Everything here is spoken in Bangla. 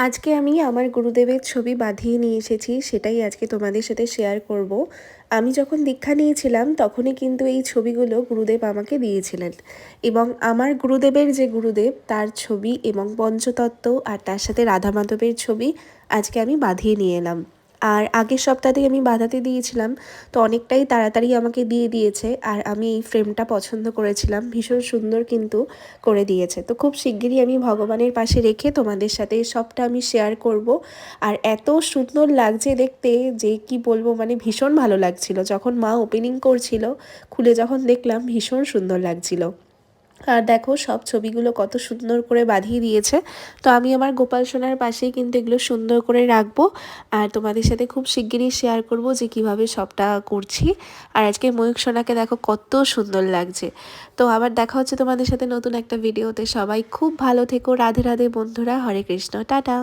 আজকে আমি আমার গুরুদেবের ছবি বাঁধিয়ে নিয়ে এসেছি, সেটাই আজকে তোমাদের সাথে শেয়ার করব। আমি যখন দীক্ষা নিয়েছিলাম তখনই কিন্তু এই ছবিগুলো গুরুদেব আমাকে দিয়েছিলেন, এবং আমার গুরুদেবের যে গুরুদেব তার ছবি এবং পঞ্চতত্ত্ব আর তার সাথে রাধা মাধবের ছবি আজকে আমি বাঁধিয়ে নিয়ে এলাম। আর আগের সপ্তাহতেই আমি বাঁধাতে দিয়েছিলাম, তো অনেকটাই তাড়াতাড়ি আমাকে দিয়ে দিয়েছে। আর আমি এই ফ্রেমটা পছন্দ করেছিলাম, ভীষণ সুন্দর কিন্তু করে দিয়েছে। তো খুব শিগগিরই আমি ভগবানের পাশে রেখে তোমাদের সাথে সবটা আমি শেয়ার করব। আর এত সুন্দর লাগছে দেখতে যে কি বলবো, মানে ভীষণ ভালো লাগছিল যখন মা ওপেনিং করছিল, খুলে যখন দেখলাম ভীষণ সুন্দর লাগছিল। আর দেখো সব ছবিগুলো কত সুন্দর করে বাঁধিয়ে দিয়েছে। তো আমি আমার গোপাল সোনার পাশেই কিন্তু এগুলো সুন্দর করে রাখবো, আর তোমাদের সাথে খুব শিগগিরই শেয়ার করব যে কিভাবে সবটা করছি। আর আজকে ময়ূক সোনাকে দেখো কত সুন্দর লাগছে। তো আবার দেখা হচ্ছে তোমাদের সাথে নতুন একটা ভিডিওতে। সবাই খুব ভালো থেকো। রাধে রাধে বন্ধুরা, হরে কৃষ্ণ, টাটা।